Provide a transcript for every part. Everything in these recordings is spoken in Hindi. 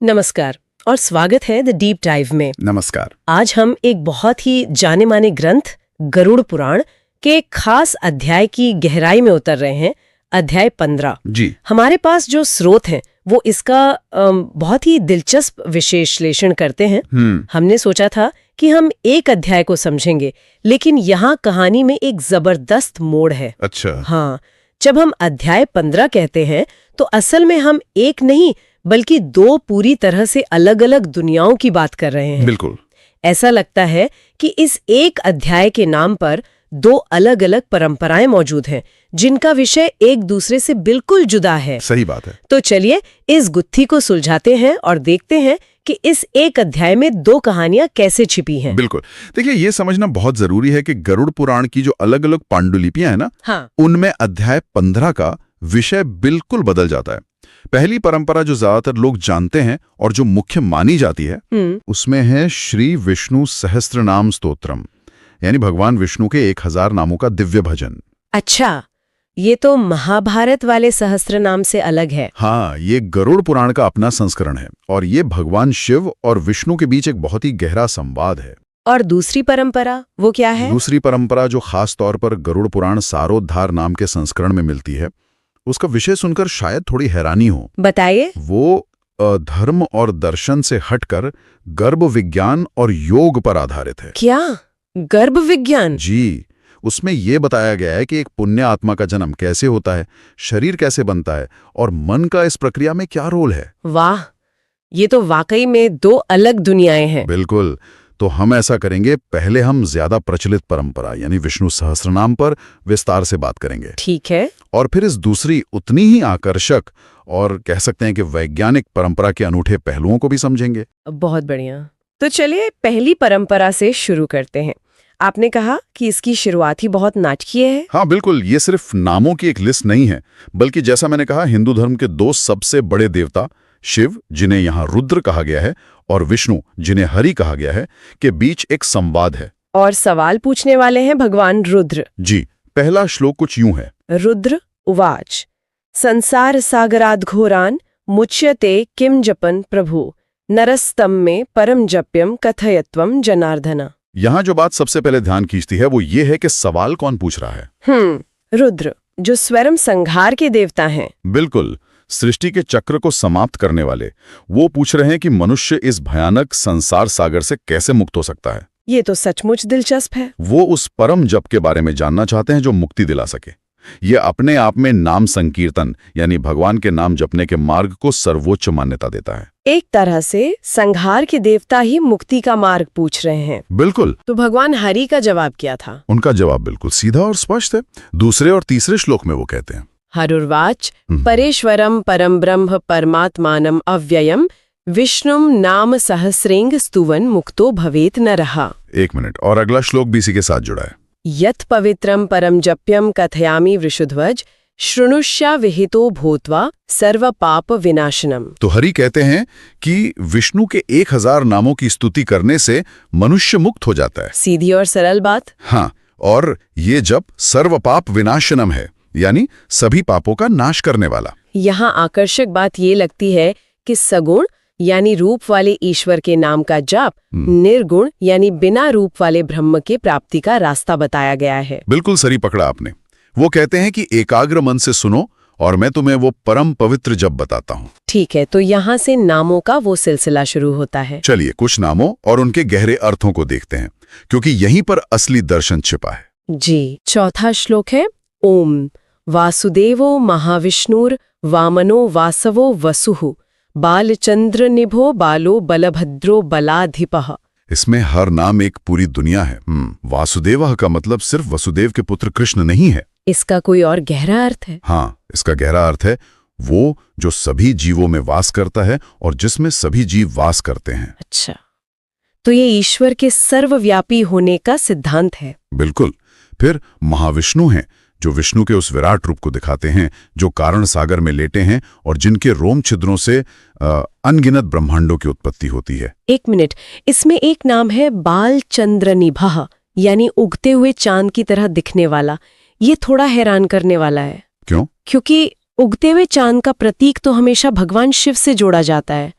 नमस्कार और स्वागत है द डीप डाइव में। नमस्कार। आज हम एक बहुत ही जाने माने ग्रंथ गरुड़ पुराण के एक खास अध्याय की गहराई में उतर रहे हैं, अध्याय 15। जी। हमारे पास जो स्रोत हैं वो इसका बहुत ही दिलचस्प विश्लेषण करते हैं। हमने सोचा था कि हम एक अध्याय को समझेंगे, लेकिन यहाँ कहानी में एक जबरदस्त मोड़ है। अच्छा। हाँ, जब हम अध्याय 15 कहते हैं तो असल में हम एक नहीं बल्कि दो पूरी तरह से अलग अलग दुनियाओं की बात कर रहे हैं। बिल्कुल। ऐसा लगता है कि इस एक अध्याय के नाम पर दो अलग अलग परंपराएं मौजूद हैं, जिनका विषय एक दूसरे से बिल्कुल जुदा है। सही बात है। तो चलिए इस गुत्थी को सुलझाते हैं और देखते हैं कि इस एक अध्याय में दो कहानियां कैसे छिपी हैं। बिल्कुल। देखिए, ये समझना बहुत जरूरी है कि गरुड़ पुराण की जो अलग अलग पांडुलिपियां हैं ना, हाँ। उनमें अध्याय 15 का विषय बिल्कुल बदल जाता है। पहली परंपरा जो ज्यादातर लोग जानते हैं और जो मुख्य मानी जाती है, उसमें है श्री विष्णु सहस्त्रनाम स्तोत्रम, यानी भगवान विष्णु के 1000 नामों का दिव्य भजन। अच्छा, ये तो महाभारत वाले सहस्त्र नाम से अलग है। हाँ, ये गरुड़ पुराण का अपना संस्करण है और ये भगवान शिव और विष्णु के बीच एक बहुत ही गहरा संवाद है। और दूसरी परंपरा वो क्या है? दूसरी परंपरा जो खास तौर पर गरुड़ पुराण सारोद्धार नाम के संस्करण में मिलती है, उसका विषय सुनकर शायद थोड़ी हैरानी हो। बताइए। वो धर्म और दर्शन से हटकर गर्भ विज्ञान और योग पर आधारित है। क्या? गर्भ विज्ञान? जी। उसमें यह बताया गया है कि एक पुण्य आत्मा का जन्म कैसे होता है, शरीर कैसे बनता है और मन का इस प्रक्रिया में क्या रोल है। वाह, ये तो वाकई में दो अलग दुनियाएं हैं। बिल्कुल। तो हम ऐसा करेंगे, पहले हम ज्यादा प्रचलित परंपरा यानी विष्णु सहस्त्रनाम पर विस्तार से बात करेंगे। ठीक है। और फिर इस दूसरी उतनी ही आकर्षक और कह सकते हैं कि वैज्ञानिक परंपरा के अनूठे पहलुओं को भी समझेंगे। बहुत बढ़िया। तो चलिए पहली परंपरा से शुरू करते हैं। आपने कहा कि इसकी शुरुआत ही बहुत नाटकीय है। हाँ बिल्कुल, ये सिर्फ नामों की एक लिस्ट नहीं है, बल्कि जैसा मैंने कहा, हिंदू धर्म के दो सबसे बड़े देवता, शिव जिन्हें यहाँ रुद्र कहा गया है और विष्णु जिन्हें हरि कहा गया है, के बीच एक संवाद है। और सवाल पूछने वाले हैं भगवान रुद्र। जी। पहला श्लोक कुछ यूं है। रुद्र उवाच संसार सागराद घोरान मुच्यते किम जपन प्रभु नरस्तम में परम जप्यम कथयत्वम जनार्दना। यहाँ जो बात सबसे पहले ध्यान खींचती है वो ये है कि सवाल कौन पूछ रहा है। रुद्र, जो स्वयं संहार के देवता हैं। बिल्कुल। सृष्टि के चक्र को समाप्त करने वाले वो पूछ रहे हैं कि मनुष्य इस भयानक संसार सागर से कैसे मुक्त हो सकता है। ये तो सचमुच दिलचस्प है। वो उस परम जप के बारे में जानना चाहते हैं जो मुक्ति दिला सके। ये अपने आप में नाम संकीर्तन यानी भगवान के नाम जपने के मार्ग को सर्वोच्च मान्यता देता है। एक तरह से संहार के देवता ही मुक्ति का मार्ग पूछ रहे हैं। बिल्कुल। तो भगवान हरि का जवाब क्या था? उनका जवाब बिल्कुल सीधा और स्पष्ट है। दूसरे और तीसरे श्लोक में वो कहते हैं, हरुर्वाच परेश्वरम परम ब्रह्म परमात्मानम अव्ययम विष्णुम नाम सहस्रेंग स्तुवन मुक्तो भवेत नरहा। एक मिनट, और अगला श्लोक भी इसी के साथ जुड़ा है। यत् पवित्रम परम जप्यम कथयामि वृषध्वज शृणुष्या विहितो भूत्वा सर्व पाप विनाशनम। तो हरि कहते हैं कि विष्णु के 1000 नामों की स्तुति करने से मनुष्य मुक्त हो जाता है। सीधी और सरल बात। हाँ, और ये जप सर्व पाप विनाशनम है, यानी सभी पापों का नाश करने वाला। यहाँ आकर्षक बात ये लगती है कि सगुण यानी रूप वाले ईश्वर के नाम का जाप निर्गुण यानी बिना रूप वाले ब्रह्म के प्राप्ति का रास्ता बताया गया है। बिल्कुल सही पकड़ा आपने। वो कहते हैं कि एकाग्र मन से सुनो और मैं तुम्हें वो परम पवित्र जप बताता हूँ। ठीक है, तो यहाँ से नामों का वो सिलसिला शुरू होता है। चलिए कुछ नामों और उनके गहरे अर्थों को देखते हैं, क्योंकि यहीं पर असली दर्शन छिपा है। जी। चौथा श्लोक है ओम वासुदेवो महाविष्णुर वामनो वासवो वसुहु बालचंद्र निभो बालो बलभद्रो बलाधिपः। इसमें हर नाम एक पूरी दुनिया है। वासुदेव का मतलब सिर्फ वसुदेव के पुत्र कृष्ण नहीं है। इसका कोई और गहरा अर्थ है? हाँ, इसका गहरा अर्थ है वो जो सभी जीवों में वास करता है और जिसमें सभी जीव वास करते हैं। अच्छा, तो ये ईश्वर के सर्वव्यापी होने का सिद्धांत है। बिल्कुल। फिर महाविष्णु हैं, जो विष्णु के उस विराट रूप को दिखाते हैं, जो कारण सागर में लेटे हैं और जिनके रोम छिद्रों से अनगिनत ब्रह्मांडों की उत्पत्ति होती है। एक मिनट, इसमें एक नाम है बालचंद्र निभः, यानी उगते हुए चांद की तरह दिखने वाला। ये थोड़ा हैरान करने वाला है। क्यों? क्योंकि उगते हुए चांद का प्रतीक तो हमेशा भगवान शिव से जोड़ा जाता है।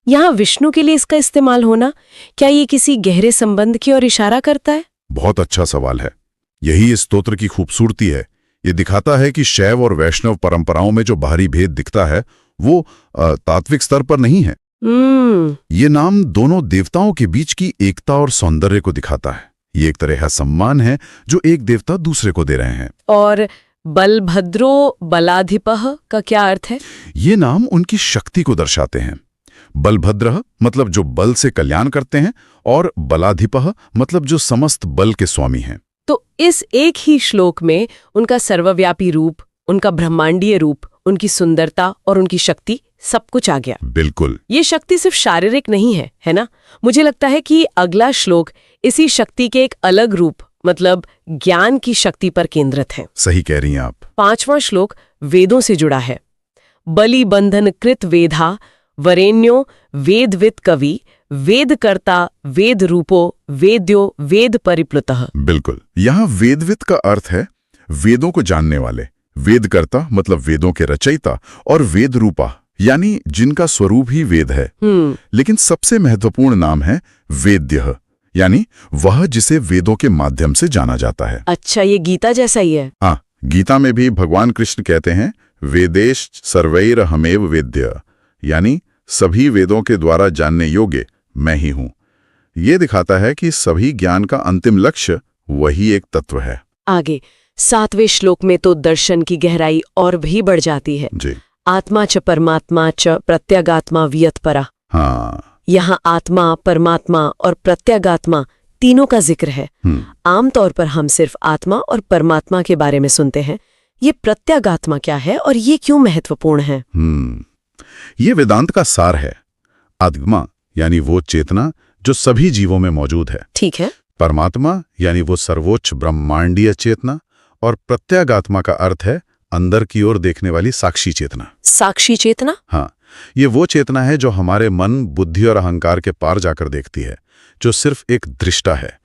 यहाँ विष्णु के लिए इसका इस्तेमाल होना, क्या ये किसी गहरे संबंध की ओर इशारा करता है? बहुत अच्छा सवाल है। यही इस स्तोत्र की खूबसूरती है। ये दिखाता है कि शैव और वैष्णव परंपराओं में जो बाहरी भेद दिखता है वो तात्विक स्तर पर नहीं है। ये नाम दोनों देवताओं के बीच की एकता और सौंदर्य को दिखाता है। ये एक तरह का सम्मान है जो एक देवता दूसरे को दे रहे हैं। और बलभद्रो बलाधिपः का क्या अर्थ है? ये नाम उनकी शक्ति को दर्शाते हैं। बलभद्र मतलब जो बल से कल्याण करते हैं, और बलाधिपः मतलब जो समस्त बल के स्वामी हैं। तो इस एक ही श्लोक में उनका सर्वव्यापी रूप, उनका ब्रह्मांडीय रूप, उनकी सुंदरता और उनकी शक्ति सब कुछ आ गया। बिल्कुल। ये शक्ति सिर्फ शारीरिक नहीं है ना? मुझे लगता है कि अगला श्लोक इसी शक्ति के एक अलग रूप, मतलब ज्ञान की शक्ति पर केंद्रित है। सही कह रही हैं आप। 5वां श्लोक वेदों से जुड़ा है। बलि बंधन कृत वेधा वरेण्यो वेदविद कवि वेदकर्ता वेद रूपो वेद्यो वेद परिप्लुतः। बिल्कुल। यहाँ वेदविद का अर्थ है वेदों को जानने वाले, वेदकर्ता मतलब वेदों के रचयिता, और वेद रूपा यानी जिनका स्वरूप ही वेद है। लेकिन सबसे महत्वपूर्ण नाम है वेद्य, यानी वह जिसे वेदों के माध्यम से जाना जाता है। अच्छा, ये गीता जैसा ही है। हाँ, गीता में भी भगवान कृष्ण कहते हैं वेदेश सर्वैर हमेव वेद्य, यानी सभी वेदों के द्वारा जानने योग्य मैं ही हूं। ये दिखाता है कि सभी ज्ञान का अंतिम लक्ष्य वही एक तत्व है। आगे 7वें श्लोक में तो दर्शन की गहराई और भी बढ़ जाती है। जी। आत्मा च परमात्मा च प्रत्यगात्मा वियतपरा। हाँ, यहाँ आत्मा, परमात्मा और प्रत्यगात्मा तीनों का जिक्र है। आमतौर पर हम सिर्फ आत्मा और परमात्मा के बारे में सुनते हैं। ये प्रत्यगात्मा क्या है और ये क्यों महत्वपूर्ण है? ये वेदांत का सार है। आत्मा यानी वो चेतना जो सभी जीवों में मौजूद है। ठीक है। परमात्मा यानी वो सर्वोच्च ब्रह्मांडीय चेतना, और प्रत्यगात्मा का अर्थ है अंदर की ओर देखने वाली साक्षी चेतना। साक्षी चेतना? हाँ, ये वो चेतना है जो हमारे मन, बुद्धि और अहंकार के पार जाकर देखती है, जो सिर्फ एक दृष्टा है।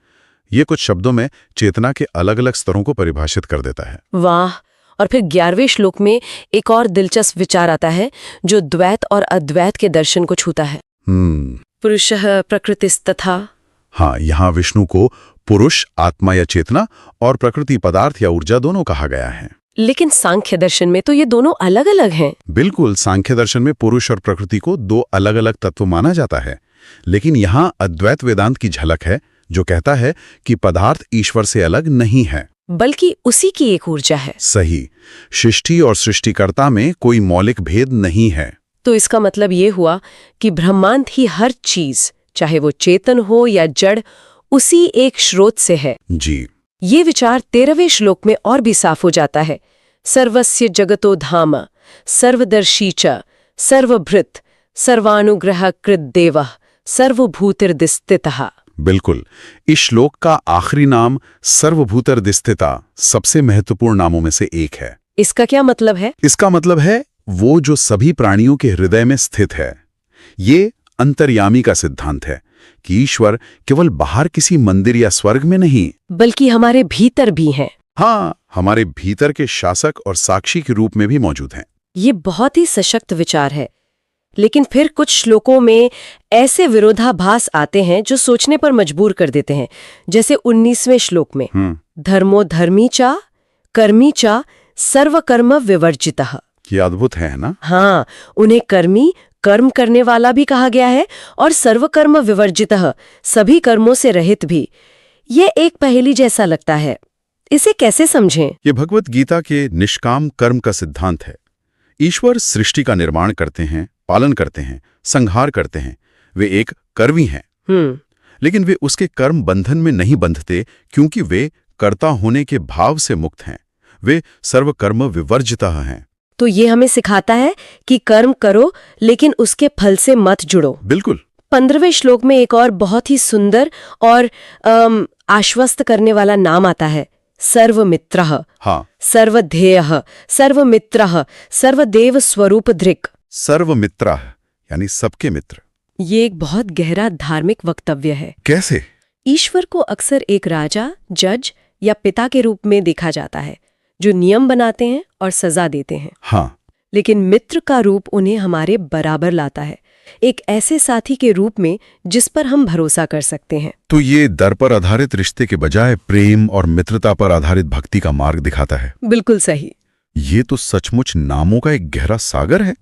ये कुछ शब्दों में चेतना के अलग अलग स्तरों को परिभाषित कर देता है। वाह। और फिर 11वें श्लोक में एक और दिलचस्प विचार आता है जो द्वैत और अद्वैत के दर्शन को छूता है। पुरुषः प्रकृतिस्तथा। हाँ, यहाँ विष्णु को पुरुष, आत्मा या चेतना, और प्रकृति पदार्थ या ऊर्जा दोनों कहा गया है। लेकिन सांख्य दर्शन में तो ये दोनों अलग अलग हैं। बिल्कुल, सांख्य दर्शन में पुरुष और प्रकृति को दो अलग अलग तत्व माना जाता है। लेकिन यहाँ अद्वैत वेदांत की झलक है जो कहता है कि पदार्थ ईश्वर से अलग नहीं है, बल्कि उसी की एक ऊर्जा है। सही। सृष्टि और सृष्टिकर्ता में कोई मौलिक भेद नहीं है। तो इसका मतलब ये हुआ कि ब्रह्मांड ही हर चीज, चाहे वो चेतन हो या जड़, उसी एक स्रोत से है। जी। ये विचार 13वें श्लोक में और भी साफ हो जाता है। सर्वस्य जगतो धाम सर्वदर्शी च सर्वभृत सर्वानुग्रह कृत देवः सर्वभूतिर्दिस्थितः। बिल्कुल। इस श्लोक का आखिरी नाम सर्वभूतिर्दिस्थिता सबसे महत्वपूर्ण नामों में से एक है। इसका क्या मतलब है? इसका मतलब है वो जो सभी प्राणियों के हृदय में स्थित है। ये अंतर्यामी का सिद्धांत है कि ईश्वर केवल बाहर किसी मंदिर या स्वर्ग में नहीं, बल्कि हमारे भीतर भी हैं। हाँ, हमारे भीतर के शासक और साक्षी के रूप में भी मौजूद हैं। ये बहुत ही सशक्त विचार है। लेकिन फिर कुछ श्लोकों में ऐसे विरोधाभास आते हैं जो सोचने पर मजबूर कर देते हैं। जैसे 19वें श्लोक में धर्मो धर्मी चा कर्मी चा सर्वकर्म विवर्जितः। ये अद्भुत है ना? हाँ, उन्हें कर्मी, कर्म करने वाला भी कहा गया है, और सर्वकर्म विवर्जितः, सभी कर्मों से रहित भी। ये एक पहेली जैसा लगता है। इसे कैसे समझें? ये भगवत गीता के निष्काम कर्म का सिद्धांत है। ईश्वर सृष्टि का निर्माण करते हैं, पालन करते हैं, संहार करते हैं। वे एक कर्मी हैं। लेकिन वे उसके कर्म बंधन में नहीं बंधते, क्योंकि वे कर्ता होने के भाव से मुक्त हैं। वे सर्वकर्म विवर्जितः हैं। तो ये हमें सिखाता है कि कर्म करो, लेकिन उसके फल से मत जुड़ो। बिल्कुल। 15वें श्लोक में एक और बहुत ही सुंदर और आश्वस्त करने वाला नाम आता है, सर्वमित्रः। हाँ। सर्वध्येयः, सर्वमित्रः, सर्वदेव स्वरूप धृक्। सर्वमित्रः यानी सबके मित्र। ये एक बहुत गहरा धार्मिक वक्तव्य है। कैसे? ईश्वर को अक्सर एक राजा, जज या पिता के रूप में देखा जाता है, जो नियम बनाते हैं और सजा देते हैं। हाँ। लेकिन मित्र का रूप उन्हें हमारे बराबर लाता है। एक ऐसे साथी के रूप में जिस पर हम भरोसा कर सकते हैं। तो ये दर पर आधारित रिश्ते के बजाय प्रेम और मित्रता पर आधारित भक्ति का मार्ग दिखाता है। बिल्कुल सही। ये तो सचमुच नामों का एक गहरा सागर है।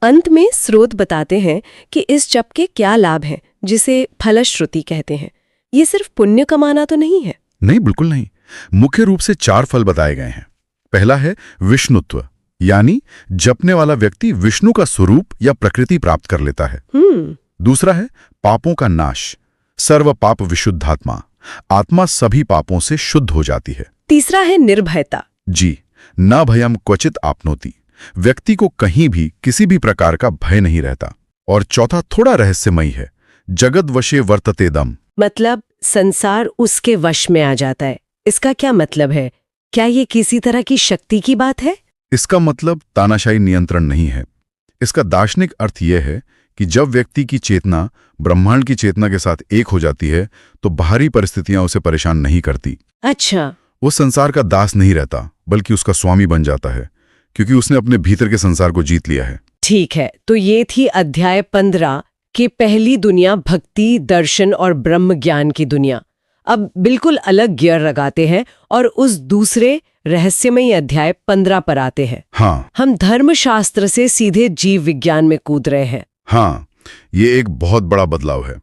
अंत में स्रोत बताते हैं कि इस जप के क्या लाभ हैं, जिसे फलश्रुति कहते हैं। ये सिर्फ पुण्य कमाना तो नहीं है। नहीं, बिल्कुल नहीं। मुख्य रूप से 4 फल बताए गए हैं। पहला है विष्णुत्व, यानी जपने वाला व्यक्ति विष्णु का स्वरूप या प्रकृति प्राप्त कर लेता है। दूसरा है पापों का नाश, सर्व पाप विशुद्धात्मा, आत्मा सभी पापों से शुद्ध हो जाती है। तीसरा है निर्भयता। जी, न भयम क्वचित आपनोति, व्यक्ति को कहीं भी किसी भी प्रकार का भय नहीं रहता। और चौथा थोड़ा रहस्यमयी है, जगद वशे वर्तते दम, मतलब संसार उसके वश में आ जाता है। इसका क्या मतलब है? क्या ये किसी तरह की शक्ति की बात है? इसका मतलब तानाशाही नियंत्रण नहीं है। इसका दार्शनिक अर्थ यह है कि जब व्यक्ति की चेतना ब्रह्मांड की चेतना के साथ एक हो जाती है तो बाहरी परिस्थितियां उसे परेशान नहीं करती। अच्छा। वो संसार का दास नहीं रहता, बल्कि उसका स्वामी बन जाता है, क्योंकि उसने अपने भीतर के संसार को जीत लिया है। ठीक है, तो ये थी अध्याय 15 की पहली दुनिया, भक्ति, दर्शन और ब्रह्म ज्ञान की दुनिया। अब बिल्कुल अलग गियर लगाते हैं और उस दूसरे रहस्यमयी अध्याय 15 पर आते हैं। हाँ, हम धर्मशास्त्र से सीधे जीव विज्ञान में कूद रहे हैं। हाँ, ये एक बहुत बड़ा बदलाव है।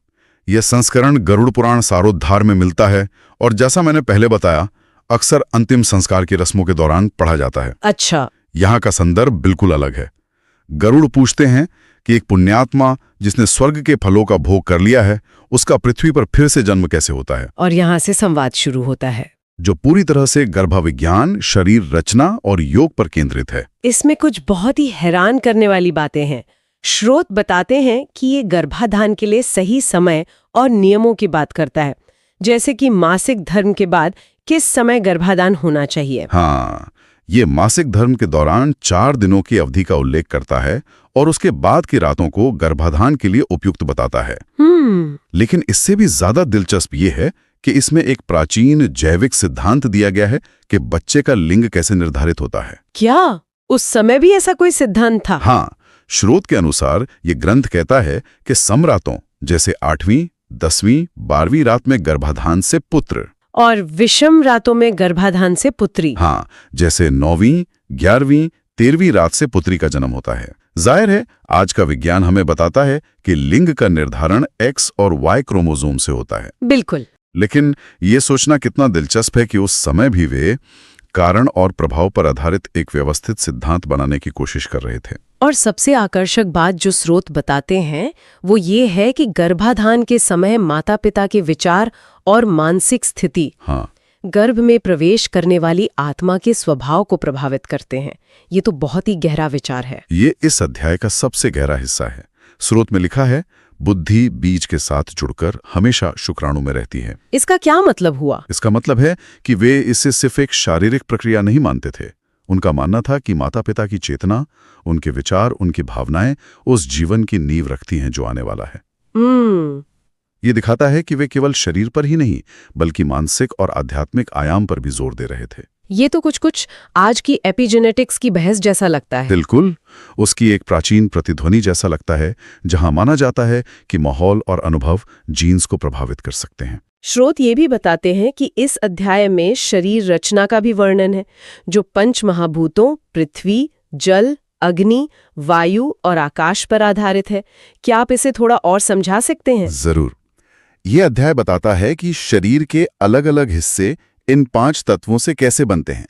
यह संस्करण गरुड़ पुराण सारोद्धार में मिलता है और जैसा मैंने पहले बताया, अक्सर अंतिम संस्कार की रस्मों के दौरान पढ़ा जाता है। अच्छा। यहाँ का संदर्भ बिल्कुल अलग है। गरुड़ पूछते हैं कि एक पुण्यात्मा जिसने स्वर्ग के फलों का भोग कर लिया है, उसका पृथ्वी पर फिर से जन्म कैसे होता है? और यहाँ से संवाद शुरू होता है, जो पूरी तरह से गर्भाविज्ञान, शरीर रचना और योग पर केंद्रित है। इसमें कुछ बहुत ही हैरान करने वाली बातें हैं। स्रोत बताते हैं कि ये गर्भाधान के लिए सही समय और नियमों की बात करता है, जैसे कि मासिक धर्म के बाद किस समय गर्भाधान होना चाहिए। हाँ, ये मासिक धर्म के दौरान 4 दिनों की अवधि का उल्लेख करता है और उसके बाद की रातों को गर्भाधान के लिए उपयुक्त बताता है। लेकिन इससे भी ज्यादा दिलचस्प ये है कि इसमें एक प्राचीन जैविक सिद्धांत दिया गया है कि बच्चे का लिंग कैसे निर्धारित होता है। क्या उस समय भी ऐसा कोई सिद्धांत था? हाँ, स्रोत के अनुसार ये ग्रंथ कहता है कि समरातों जैसे 8वीं, 10वीं, 12वीं रात में गर्भाधान से पुत्र, और विषम रातों में गर्भाधान से पुत्री। हाँ, जैसे 9वीं, 11वीं, 13वीं रात से पुत्री का जन्म होता है। जाहिर है, आज का विज्ञान हमें बताता है कि लिंग का निर्धारण X और Y क्रोमोसोम से होता है। बिल्कुल। लेकिन ये सोचना कितना दिलचस्प है कि उस समय भी वे कारण और प्रभाव पर आधारित एक व्यवस्थित सिद्धांत बनाने की कोशिश कर रहे थे। और सबसे आकर्षक बात जो स्रोत बताते हैं वो ये है कि गर्भाधान के समय माता पिता के विचार और मानसिक स्थिति गर्भ में प्रवेश करने वाली आत्मा के स्वभाव को प्रभावित करते हैं। ये तो बहुत ही गहरा विचार है। ये इस अध्याय का सबसे गहरा हिस्सा है। स्रोत में लिखा है, बुद्धि बीज के साथ जुड़कर हमेशा शुक्राणु में रहती है। इसका क्या मतलब हुआ? इसका मतलब है कि वे इसे सिर्फ एक शारीरिक प्रक्रिया नहीं मानते थे। उनका मानना था कि माता पिता की चेतना, उनके विचार, उनकी भावनाएं उस जीवन की नींव रखती हैं जो आने वाला है। ये दिखाता है कि वे केवल शरीर पर ही नहीं बल्कि मानसिक और आध्यात्मिक आयाम पर भी जोर दे रहे थे। ये तो कुछ आज की एपिजेनेटिक्स की बहस जैसा लगता है। बिल्कुल, उसकी एक प्राचीन प्रतिध्वनि जैसा लगता है, जहां माना जाता है कि माहौल और अनुभव जीन्स को प्रभावित कर सकते हैं। स्रोत ये भी बताते हैं कि इस अध्याय में शरीर रचना का भी वर्णन है, जो 5 महाभूतों पृथ्वी, जल, अग्नि, वायु और आकाश पर आधारित है। क्या आप इसे थोड़ा और समझा सकते हैं? जरूर। ये अध्याय बताता है कि शरीर के अलग अलग हिस्से इन 5 तत्वों से कैसे बनते हैं।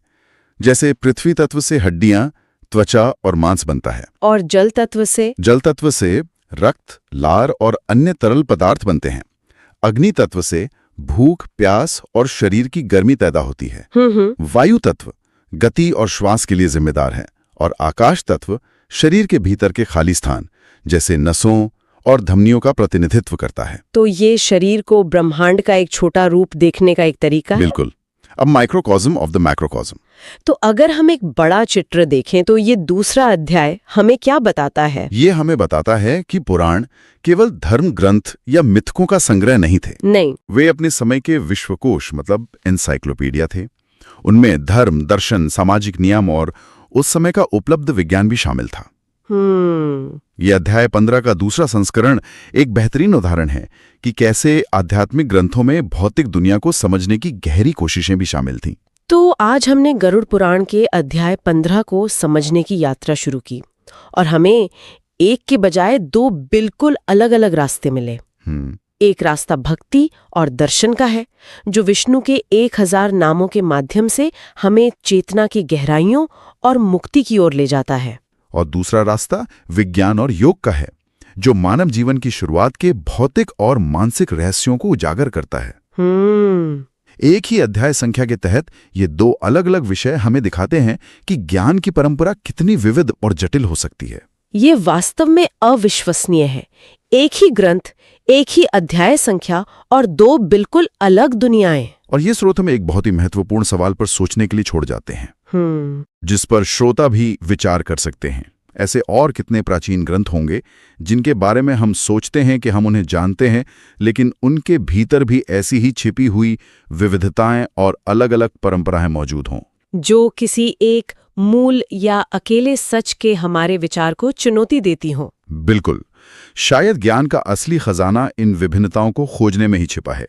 जैसे पृथ्वी तत्व से हड्डियां, त्वचा और मांस बनता है, और जल तत्व से रक्त, लार और अन्य तरल पदार्थ बनते हैं। अग्नि तत्व से भूख, प्यास और शरीर की गर्मी पैदा होती है। वायु तत्व गति और श्वास के लिए जिम्मेदार है, और आकाश तत्व शरीर के भीतर के खाली स्थान जैसे नसों और धमनियों का प्रतिनिधित्व करता है। तो ये शरीर को ब्रह्मांड का एक छोटा रूप देखने का एक तरीका है। बिल्कुल। अब माइक्रोकॉस्म ऑफ द मैक्रोकॉस्म। तो अगर हम एक बड़ा चित्र देखें तो ये दूसरा अध्याय हमें क्या बताता है? ये हमें बताता है कि पुराण केवल धर्म ग्रंथ या मिथकों का संग्रह नहीं थे। नहीं, वे अपने समय के विश्वकोश मतलब एनसाइक्लोपीडिया थे। उनमें धर्म, दर्शन, सामाजिक नियम और उस समय का उपलब्ध विज्ञान भी शामिल था। ये अध्याय 15 का दूसरा संस्करण एक बेहतरीन उदाहरण है कि कैसे आध्यात्मिक ग्रंथों में भौतिक दुनिया को समझने की गहरी कोशिशें भी शामिल थीं। तो आज हमने गरुड़ पुराण के अध्याय 15 को समझने की यात्रा शुरू की और हमें एक के बजाय दो बिल्कुल अलग-अलग रास्ते मिले। एक रास्ता भक्ति और दर्शन का है, जो विष्णु के 1000 नामों के माध्यम से हमें चेतना की गहराइयों और मुक्ति की ओर ले जाता है। और दूसरा रास्ता विज्ञान और योग का है, जो मानव जीवन की शुरुआत के भौतिक और मानसिक रहस्यों को उजागर करता है। एक ही अध्याय संख्या के तहत ये दो अलग अलग विषय हमें दिखाते हैं कि ज्ञान की परंपरा कितनी विविध और जटिल हो सकती है। ये वास्तव में अविश्वसनीय है। एक ही ग्रंथ, एक ही अध्याय संख्या और दो बिल्कुल अलग दुनियाएं। और ये स्रोत हमें एक बहुत ही महत्वपूर्ण सवाल पर सोचने के लिए छोड़ जाते हैं, जिस पर श्रोता भी विचार कर सकते हैं। ऐसे और कितने प्राचीन ग्रंथ होंगे जिनके बारे में हम सोचते हैं कि हम उन्हें जानते हैं, लेकिन उनके भीतर भी ऐसी ही छिपी हुई विविधताएं और अलग-अलग परंपराएं मौजूद हों, जो किसी एक मूल या अकेले सच के हमारे विचार को चुनौती देती हों। बिल्कुल। शायद ज्ञान का असली खजाना इन विभिन्नताओं को खोजने में ही छिपा है।